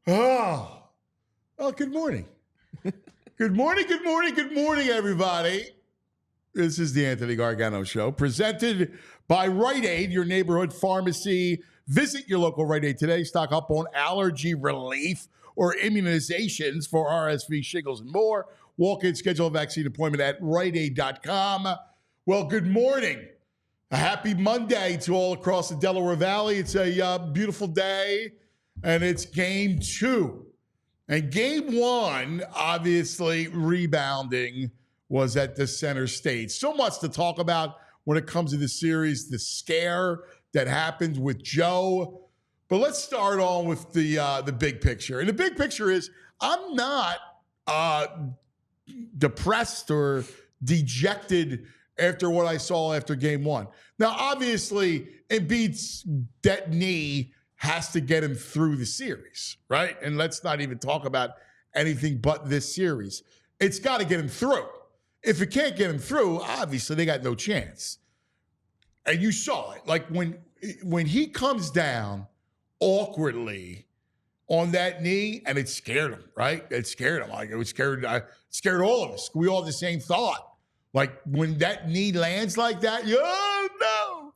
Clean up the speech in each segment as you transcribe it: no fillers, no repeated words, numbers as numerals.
Oh, well, good morning. Good morning, everybody. This is the Anthony Gargano Show, presented by Rite Aid, your neighborhood pharmacy. Visit your local Rite Aid today. Stock up on allergy relief or immunizations for RSV, shingles, and more. Walk in, schedule a vaccine appointment at riteaid.com. Well, good morning. A happy Monday to all across the Delaware Valley. It's a beautiful day, and it's game two. And game one, obviously, rebounding was at the center stage. So much to talk about when it comes to the series, the scare that happened with Joe. But let's start on with the big picture. And the big picture is I'm not depressed or dejected after what I saw after game one. Now, obviously, Embiid's that knee has to get him through the series, right? And let's not even talk about anything but this series. It's got to get him through. If it can't get him through, obviously they got no chance. And you saw it. Like when he comes down awkwardly on that knee, and it scared him, right? It scared him. Like it scared all of us. We all had the same thought. Like when that knee lands like that, oh no.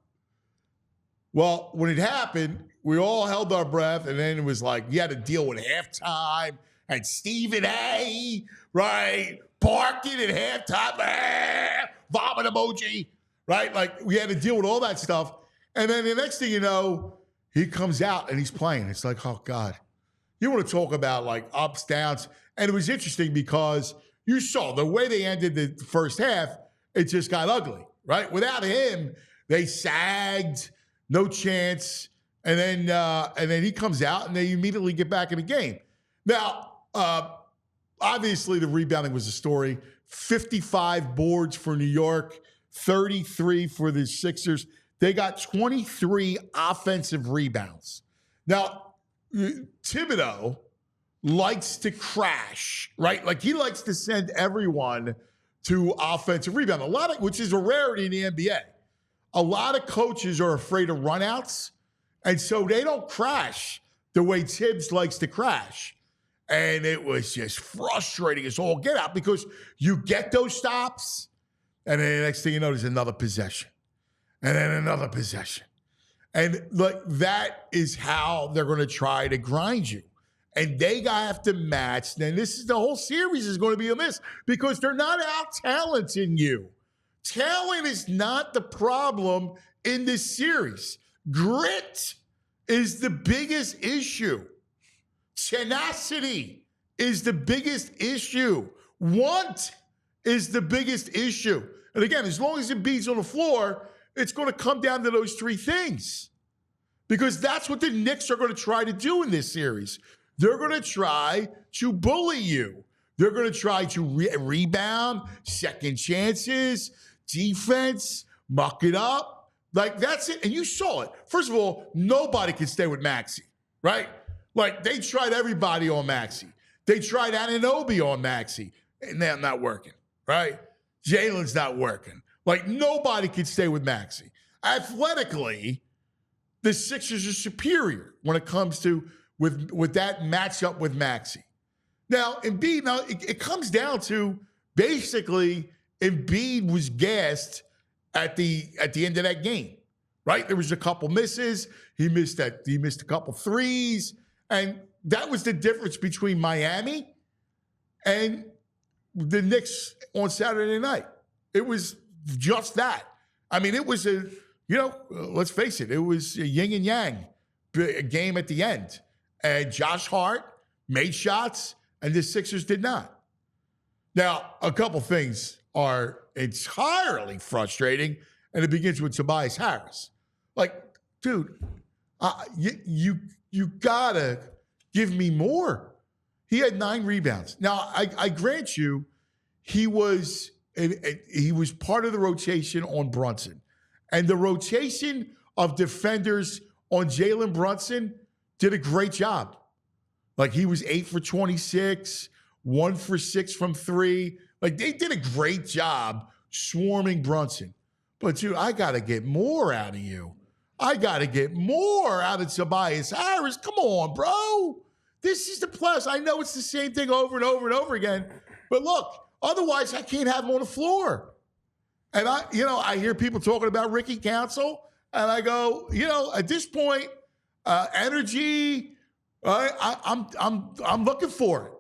Well, when it happened, we all held our breath, and then it was like you had to deal with halftime and Stephen A, right? Barking at halftime, vomit emoji, right? Like we had to deal with all that stuff. And then the next thing you know, he comes out and he's playing. It's like, oh God. You want to talk about like ups, downs. And it was interesting because you saw the way they ended the first half, it just got ugly, right? Without him, they sagged, no chance. And then he comes out and they immediately get back in the game. Now, obviously the rebounding was the story. 55 boards for New York, 33 for the Sixers. They got 23 offensive rebounds. Now, Thibodeau likes to crash, right? Like he likes to send everyone to offensive rebound, which is a rarity in the NBA. A lot of coaches are afraid of runouts, and so they don't crash the way Tibbs likes to crash. And it was just frustrating as all get out because you get those stops, and then the next thing you know, there's another possession, and then another possession. And like that is how they're going to try to grind you. And they have to match. Then the whole series is going to be a miss because they're not out-talenting you. Talent is not the problem in this series. Grit is the biggest issue. Tenacity is the biggest issue. Want is the biggest issue. And again, as long as Embiid's on the floor, it's going to come down to those three things because that's what the Knicks are going to try to do in this series. They're going to try to bully you. They're going to try to rebound, second chances, defense, muck it up. Like, that's it. And you saw it. First of all, nobody can stay with Maxey, right? Like, they tried everybody on Maxey. They tried Anunoby on Maxey, and they're not working, right? Jalen's not working. Like, nobody can stay with Maxey. Athletically, the Sixers are superior when it comes to with that matchup with Maxey. Now, Embiid, it comes down to basically Embiid was gassed at the end of that game, right? There was a couple misses. He missed a couple threes. And that was the difference between Miami and the Knicks on Saturday night. It was just that. I mean, it was let's face it, it was a yin and yang game at the end. And Josh Hart made shots, and the Sixers did not. Now, a couple things are entirely frustrating, and it begins with Tobias Harris. Like, dude, you gotta give me more. He had 9 rebounds. Now, I grant you, he was part of the rotation on Brunson, and the rotation of defenders on Jalen Brunson did a great job. Like he was 8 for 26, 1 for 6 from 3. Like they did a great job swarming Brunson. But dude, I got to get more out of you. I got to get more out of Tobias Harris. Come on, bro. This is the plus. I know it's the same thing over and over and over again. But look, otherwise I can't have him on the floor. And I hear people talking about Ricky Council, and I go, at this point, energy, I'm looking for it.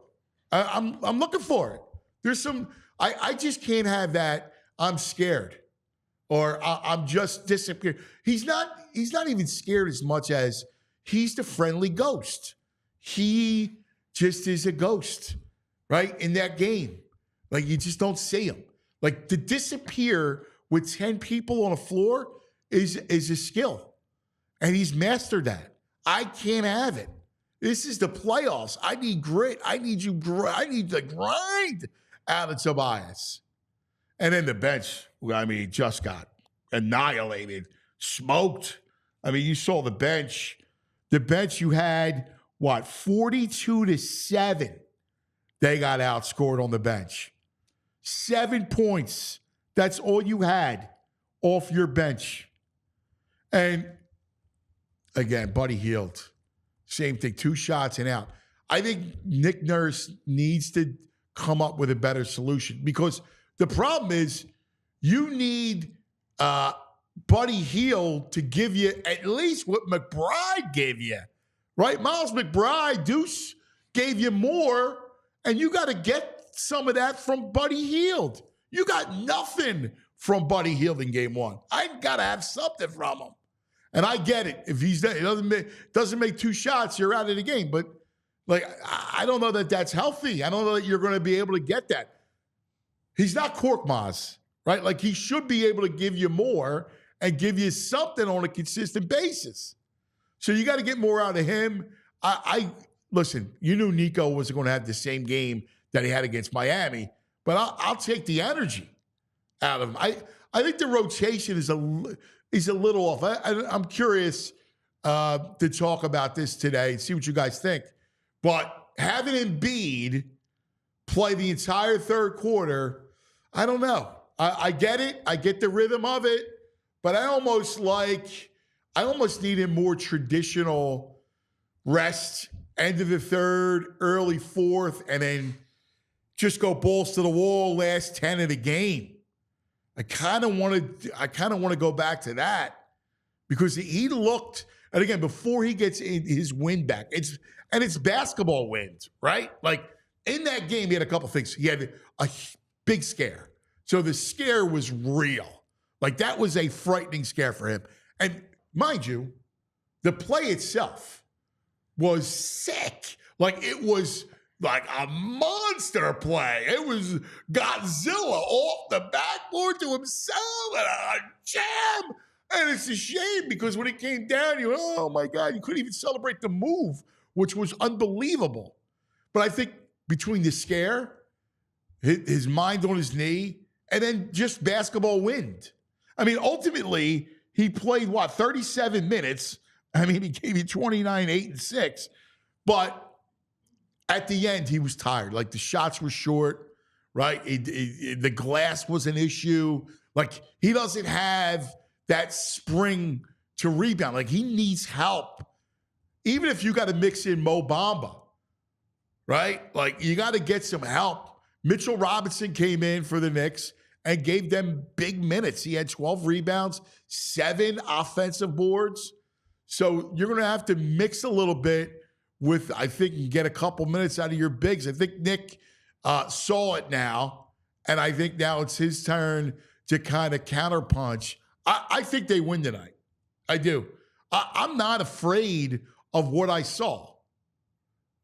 I'm looking for it. There's some. I just can't have that. I'm scared, or I'm just disappeared. He's not even scared as much as he's the friendly ghost. He just is a ghost, right? In that game, like you just don't see him. Like to disappear with 10 people on a floor is a skill, and he's mastered that. I can't have it. This is the playoffs. I need grit. I need the grind out of Tobias. And then the bench, just got annihilated, smoked. You saw the bench. The bench, you had, 42-7. They got outscored on the bench. 7 points. That's all you had off your bench. And again, Buddy Hield. Same thing, 2 shots and out. I think Nick Nurse needs to come up with a better solution, because the problem is you need Buddy Hield to give you at least what McBride gave you, right? Miles McBride, Deuce, gave you more, and you got to get some of that from Buddy Hield. You got nothing from Buddy Hield in game 1. I got to have something from him. And I get it. If he doesn't make 2 shots, you're out of the game. But I don't know that that's healthy. I don't know that you're going to be able to get that. He's not Korkmaz, right? Like he should be able to give you more and give you something on a consistent basis. So you got to get more out of him. Listen. You knew Nico wasn't going to have the same game that he had against Miami, but I'll take the energy out of him. I think the rotation is a little off. I'm curious to talk about this today and see what you guys think. But having Embiid play the entire third quarter, I don't know. I get it. I get the rhythm of it. But I almost need a more traditional rest, end of the third, early fourth, and then just go balls to the wall last 10 of the game. I kind of want to go back to that, because he looked, and again, before he gets his wind back, it's basketball wind, right? Like in that game, he had a couple things. He had a big scare. So the scare was real. Like that was a frightening scare for him. And mind you, the play itself was sick. Like it was like a monster play. It was Godzilla off the backboard to himself and a jam. And it's a shame, because when it came down, oh my God, you couldn't even celebrate the move, which was unbelievable. But I think between the scare, his mind on his knee, and then just basketball wind. Ultimately, he played, 37 minutes. He gave you 29, 8, and 6. But at the end, he was tired. Like the shots were short, right? The glass was an issue. Like he doesn't have that spring to rebound. Like he needs help. Even if you got to mix in Mo Bamba, right? Like you got to get some help. Mitchell Robinson came in for the Knicks and gave them big minutes. He had 12 rebounds, 7 offensive boards. So you're going to have to mix a little bit with, I think, you get a couple minutes out of your bigs. I think Nick saw it now, and I think now it's his turn to kind of counterpunch. I think they win tonight. I do. I'm not afraid of what I saw.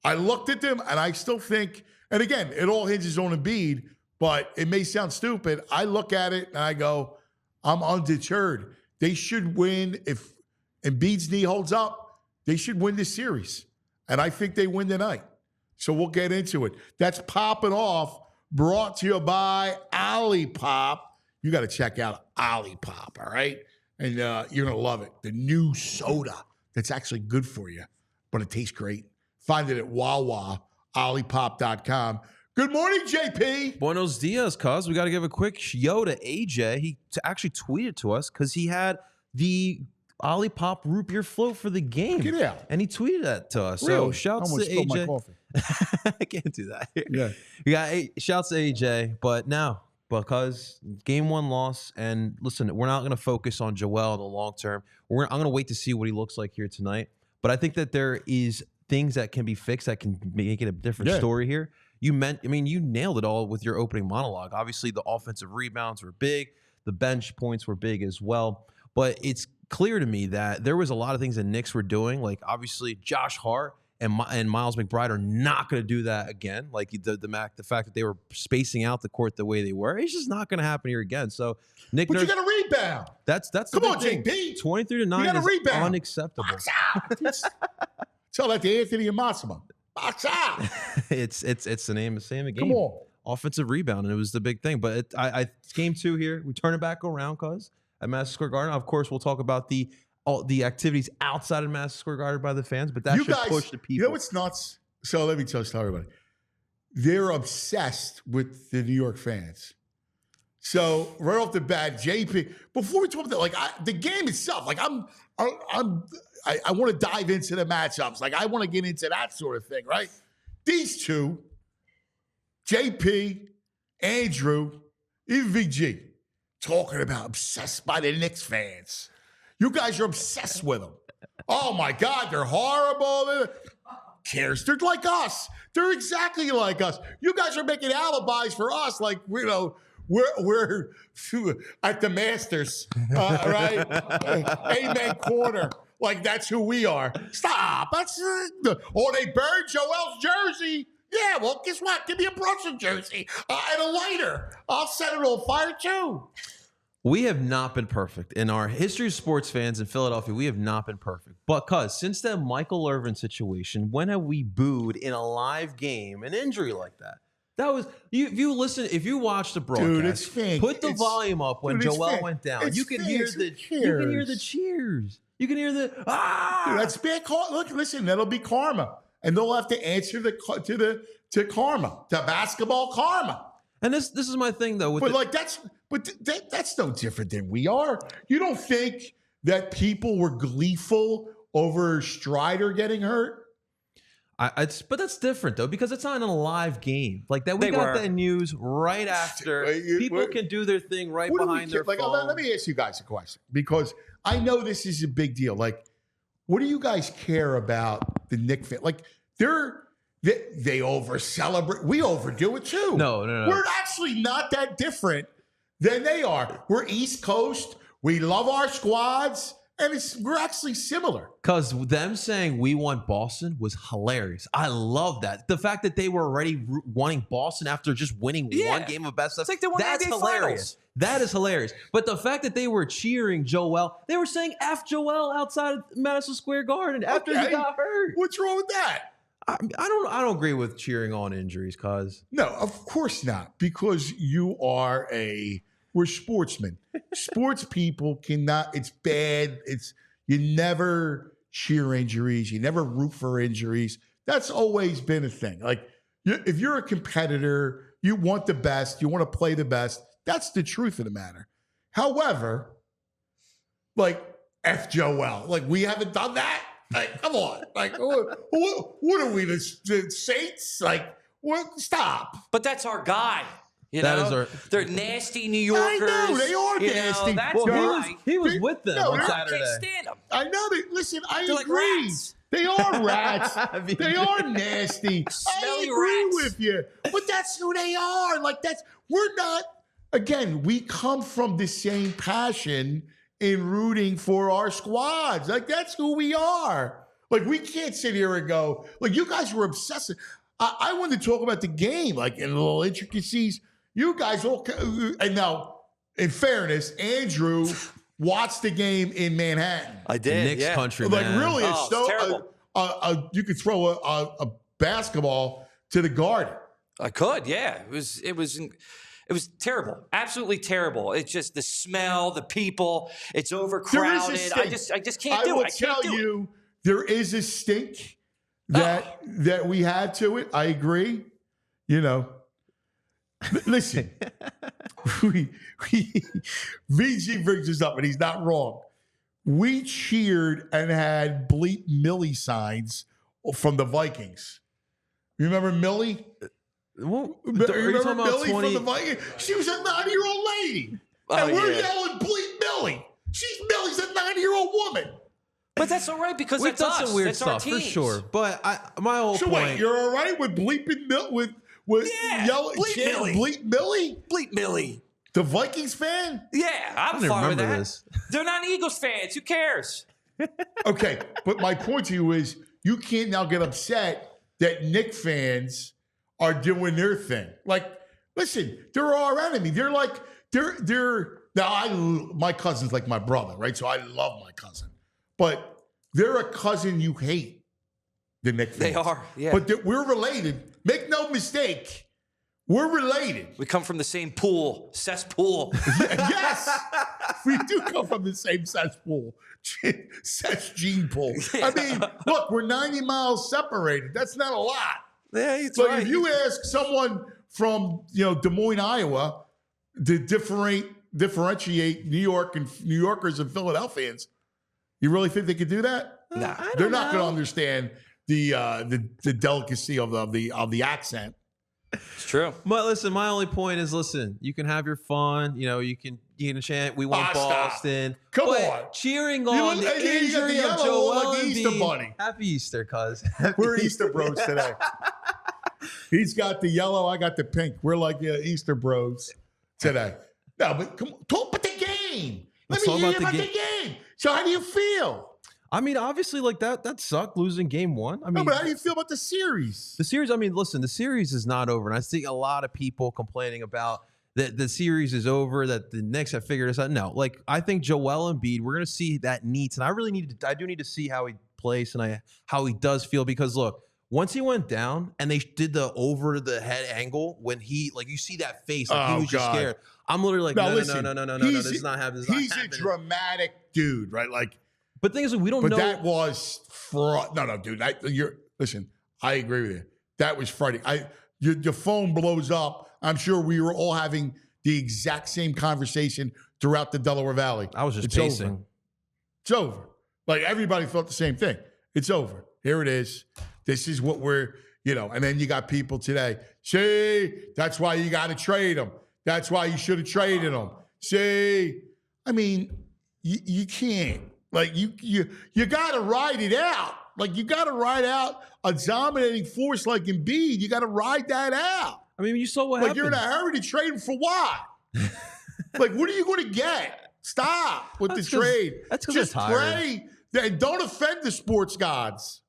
I looked at them, and I still think, and again, it all hinges on Embiid, but it may sound stupid. I look at it, and I go, I'm undeterred. They should win. If Embiid's knee holds up, they should win this series. And I think they win tonight. So we'll get into it. That's Popping Off, brought to you by Olipop. You got to check out Olipop, all right? And you're going to love it. The new soda that's actually good for you, but it tastes great. Find it at Wawa, Olipop.com. Good morning, JP. Buenos dias, cuz. We got to give a quick yo to AJ. He actually tweeted to us because he had the Ollie Pop root beer float for the game. Get out. And he tweeted that to us. Really? So shouts to spill my AJ. coffee. I can't do that. Yeah. We got shouts to AJ, but now because game 1 loss, and listen, we're not going to focus on Joel in the long term. I'm going to wait to see what he looks like here tonight. But I think that there is things that can be fixed that can make it a different story here. You nailed it all with your opening monologue. Obviously, the offensive rebounds were big. The bench points were big as well. But it's clear to me that there was a lot of things that Knicks were doing. Like, obviously, Josh Hart and Miles McBride are not going to do that again. Like, the fact that they were spacing out the court the way they were, it's just not going to happen here again. So, Nick Nurse, you got to rebound. That's come on, thing. JP. 23-9 is rebound. unacceptable. Tell that to Anthony and Massimo. Box out. It's the name of the game. Come on. Offensive rebound, and it was the big thing. But game 2 here, we turn it back around, cause at Madison Square Garden, of course, we'll talk about the activities outside of Madison Square Garden by the fans, but that should push the people. You know what's nuts? So let me tell everybody. They're obsessed with the New York fans. So right off the bat, JP, before we talk about that, like the game itself, like I want to dive into the matchups. Like I want to get into that sort of thing, right? These two, JP, Andrew, even VG, talking about obsessed by the Knicks fans. You guys are obsessed with them. Oh my God, they're horrible. Cares? They're like us. They're exactly like us. You guys are making alibis for us, like we're at the Masters, right? Amen corner. Like that's who we are. Stop. That's they burned Joel's jersey. Yeah, well, guess what? Give me a Brunson jersey and a lighter. I'll set it on fire too. We have not been perfect. In our history of sports fans in Philadelphia, we have not been perfect. Because since that Michael Irvin situation, when have we booed in a live game an injury like that? That was if you watch the broadcast, dude, it's fake. Put the volume up when Joel went down. You can hear the cheers. You can hear the Dude, that's bad. Look, listen, that'll be karma. And they'll have to answer to karma, to basketball karma. And this is my thing though. That's no different than we are. You don't think that people were gleeful over Strider getting hurt? But that's different though, because it's not in a live game like that. We got that news right after. People can do their thing right behind their phone. Let me ask you guys a question, because I know this is a big deal. Like, what do you guys care about the Knicks fan? Like, they over celebrate. We overdo it too. No. We're actually not that different than they are. We're East Coast. We love our squads, and we're actually similar. Because them saying we want Boston was hilarious. I love that. The fact that they were already wanting Boston after just winning one game of best stuff. It's like they won that's the NBA hilarious. Finals. That is hilarious. But the fact that they were cheering Joel, they were saying F Joel outside of Madison Square Garden after he got hurt. What's wrong with that? I don't agree with cheering on injuries, cause no, of course not, because we're sportsmen. Sports people cannot. It's bad. You never cheer injuries. You never root for injuries. That's always been a thing. Like if you're a competitor, you want the best. You want to play the best. That's the truth of the matter. However, like F Joel, like we haven't done that. Like, come on. Like, what are we, the Saints? Like, what? Stop. But that's our guy. They're nasty New Yorkers. I know, they are nasty. That's why. He was with them on Saturday. I can't stand them. I know. Listen, I They're agree. like rats. They are rats. They are nasty. Smelly I agree rats. with you. But that's who they are. Like, we're not, again, we come from the same passion in rooting for our squads. Like, that's who we are. Like, we can't sit here and go, like, you guys were obsessive. I wanted to talk about the game, like, in little intricacies. You guys all, and now, in fairness, Andrew watched the game in Manhattan. I did. Knicks country, like, man. really, terrible. You could throw a basketball to the Garden. I could, yeah. It was terrible, absolutely terrible. It's just the smell, the people. It's overcrowded. I just can't do it. I will tell you, there is a stink that we had to it. I agree. You know, listen, VG brings this up, and he's not wrong. we cheered and had bleep Millie signs from the Vikings. You remember Millie? Well, You remember Millie from the Vikings? She was a 90-year-old lady. And we're yelling bleep Millie. Millie's a 90-year-old woman. But that's all right because we've that's done us. some weird that's stuff for sure. But my whole so point. Wait, you're all right with bleeping with yelling bleep Millie. Bleep Millie? Bleep Millie. The Vikings fan? Yeah, I'm fine with that. This. They're not Eagles fans. Who cares? Okay, but my point to you is you can't now get upset that Knicks fans are doing their thing. Like, listen, they're our enemy. They're like, they're now my cousin's like my brother, right? So I love my cousin. But they're a cousin you hate, the Knicks fans. They are, yeah. But we're related. Make no mistake. We're related. We come from the same pool, cesspool. Yes, we do come from the same cesspool, gene pool. I mean, look, we're 90 miles separated. That's not a lot. Yeah, it's But right. if you ask someone from Des Moines, Iowa, to differentiate New York and New Yorkers and Philadelphians, you really think they could do that? Nah. They're not going to understand the delicacy of the accent. It's true. But listen, my only point is, listen, you can have your fun. You can chant, we want Boston. Stop. Come but on. Cheering on the injury of Joel like Easter Embiid. Bunny. Happy Easter, cuz. We're Easter bros today. He's got the yellow, I got the pink. We're like Easter bros today. No, but come on, talk about the game. Let me hear about the game. So how do you feel? I mean, obviously, like that sucked losing game one. I mean, No, but how do you feel about the series? The series, I mean, listen, the series is not over. And I see a lot of people complaining about that the series is over, that the Knicks have figured this out. No, like I think Joel Embiid, we're going to see that needs. And I do need to see how he plays and how he does feel, because look, once he went down and they did the over the head angle, when he, like, you see that face, like he was just scared. I'm literally like, no, this is not happening. He's a dramatic dude, right? Like, but the thing is, we don't know. But that was fraud. No, dude. Listen, I agree with you. That was frightening. Your phone blows up. I'm sure we were all having the exact same conversation throughout the Delaware Valley. I was just pacing. Over. It's over. Like, everybody felt the same thing. It's over. Here it is. This is what we're, and then you got people today. See, that's why you got to trade them. That's why you should have traded them. See, I mean, you can't. Like, you got to ride it out. Like, you got to ride out a dominating force like Embiid. You got to ride that out. I mean, you saw what happened. Like, you're in a hurry to trade him for what? Like, what are you going to get? Stop with the trade. That's because just pray and don't offend the sports gods.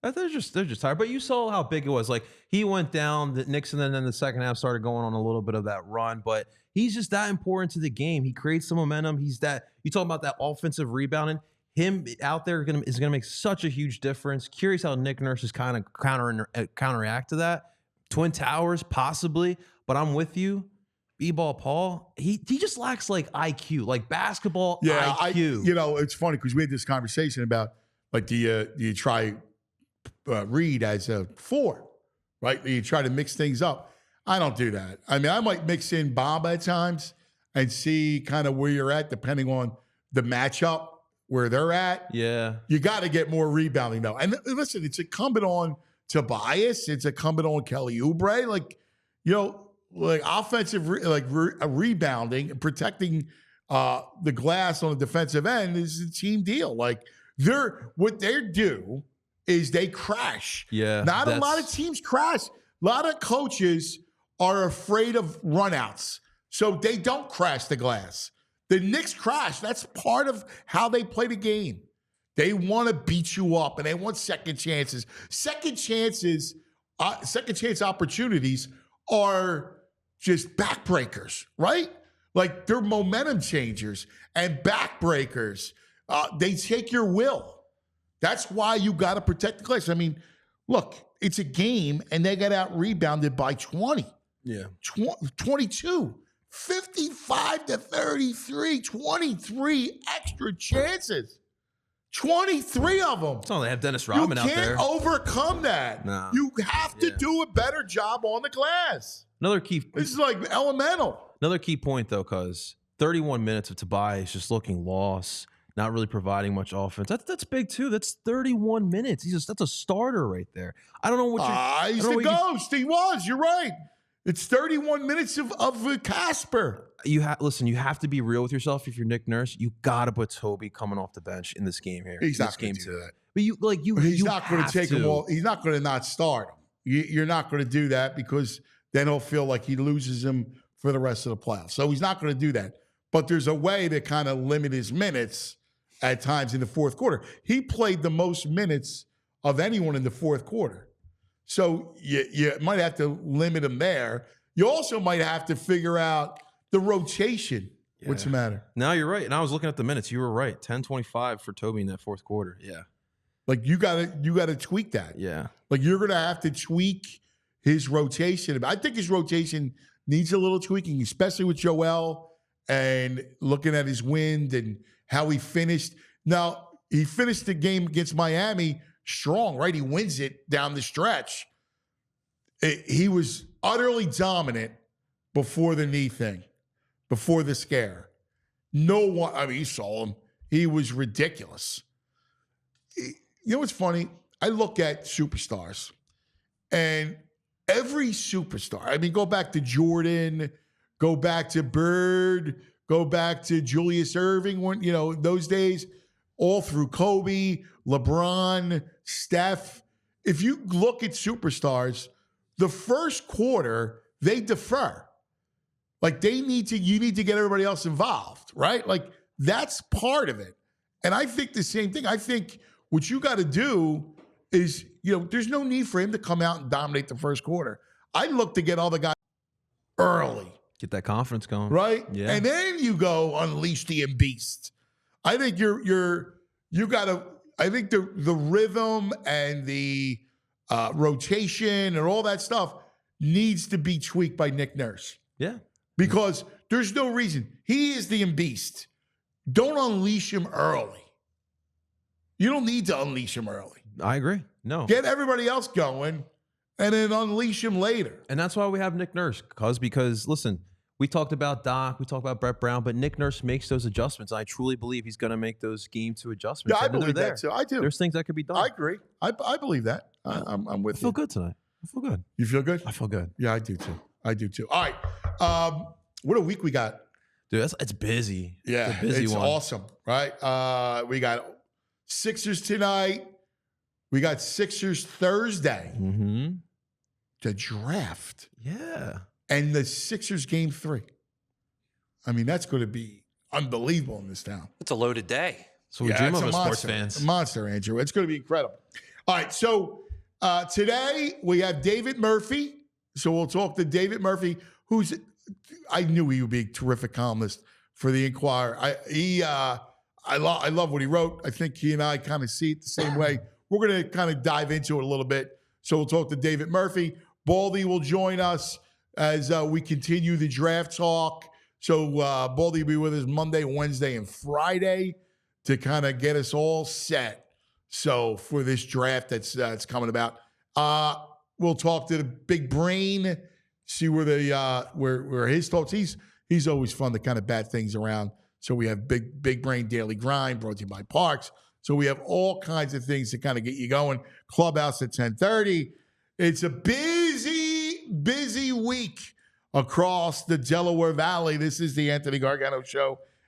They're just tired. But you saw how big it was. Like, he went down, the Knicks, and then in the second half started going on a little bit of that run. But he's just that important to the game. He creates some momentum. He's that. You talk about that offensive rebounding. Him out there is gonna make such a huge difference. Curious how Nick Nurse is kind of counteract to that. Twin Towers possibly, but I'm with you. B-ball Paul, he just lacks like IQ, like basketball IQ. It's funny because we had this conversation about, like, do you try Reed as a 4, right? Do you try to mix things up? I don't do that. I mean, I might mix in Bob at times and see kind of where you're at depending on the matchup, where they're at. Yeah. You got to get more rebounding, though. And listen, it's incumbent on Tobias. It's incumbent on Kelly Oubre. Like, offensive, rebounding and protecting the glass on the defensive end is a team deal. Like, what they do is they crash. Yeah. Not a lot of teams crash. A lot of coaches are afraid of runouts, so they don't crash the glass. The Knicks crash. That's part of how they play the game. They want to beat you up, and they want second chances. Second chance opportunities are just backbreakers, right? Like, they're momentum changers and backbreakers. They take your will. That's why you got to protect the glass. I mean, look, it's a game, and they got out-rebounded by 20. Yeah. 22. 55-33, 23 extra chances. 23 of them. It's not they have Dennis Rodman out there. You can't overcome that. No. You have to do a better job on the glass. This is like elemental. Another key point, though, because 31 minutes of Tobias just looking lost. not really providing much offense. That's big too. That's 31 minutes. That's a starter right there. I don't know what you're. He's the ghost. He was. You're right. It's 31 minutes of Casper. Listen. You have to be real with yourself. If you're Nick Nurse, you got to put Toby coming off the bench in this game here. He's not going to do that. But he's not going to take him all. He's not going to not start him. You're not going to do that because then he'll feel like he loses him for the rest of the playoffs. So he's not going to do that. But there's a way to kind of limit his minutes at times in the fourth quarter. He played the most minutes of anyone in the fourth quarter. So you might have to limit him there. You also might have to figure out the rotation. Yeah. What's the matter? No, you're right. And I was looking at the minutes. You were right. 10:25 for Toby in that fourth quarter. Yeah. Like you gotta tweak that. Yeah. Like you're gonna have to tweak his rotation. I think his rotation needs a little tweaking, especially with Joel and looking at his wind and how he finished. Now, he finished the game against Miami strong, right? He wins it down the stretch. He was utterly dominant before the knee thing, before the scare. No one, I mean, you saw him. He was ridiculous. You know what's funny? I look at superstars, and every superstar, I mean, go back to Jordan, go back to Bird, go back to Julius Erving, when, those days, all through Kobe, LeBron, Steph. If you look at superstars, the first quarter, they defer. Like you need to get everybody else involved, right? Like that's part of it. And I think the same thing. I think what you got to do is, there's no need for him to come out and dominate the first quarter. I look to get all the guys early. Get that confidence going. Right? Yeah. And then you go unleash the beast. I think I think the rhythm and the rotation and all that stuff needs to be tweaked by Nick Nurse. Yeah. Because there's no reason. He is the beast. Don't unleash him early. You don't need to unleash him early. I agree. No. Get everybody else going and then unleash him later. And that's why we have Nick Nurse. Because listen, we talked about Doc, we talked about Brett Brown, but Nick Nurse makes those adjustments. I truly believe he's going to make those game 2 adjustments. Yeah, I believe that too. I do. There's things that could be done. I agree. I believe that. I'm with you. I feel good tonight. I feel good. You feel good? I feel good. Yeah, I do too. All right. What a week we got. Dude, it's busy. Yeah, it's a busy it's one. Awesome, right? We got Sixers tonight. We got Sixers Thursday. Mm-hmm. The draft. Yeah. And the Sixers game 3. I mean, that's going to be unbelievable in this town. It's a loaded day. So we dream of as sports fans. A monster, Andrew. It's going to be incredible. All right, so today we have David Murphy. So we'll talk to David Murphy, I knew he would be a terrific columnist for the Inquirer. I love what he wrote. I think he and I kind of see it the same way. We're going to kind of dive into it a little bit. So we'll talk to David Murphy. Baldy will join us as we continue the draft talk. So Baldy will be with us Monday, Wednesday, and Friday to kind of get us all set. So for this draft that's coming about, we'll talk to the big brain, see where where his thoughts. He's always fun to kind of bat things around. So we have big brain daily grind brought to you by Parks. So we have all kinds of things to kind of get you going. Clubhouse at 10:30. It's a busy week across the Delaware Valley. This is the Anthony Gargano Show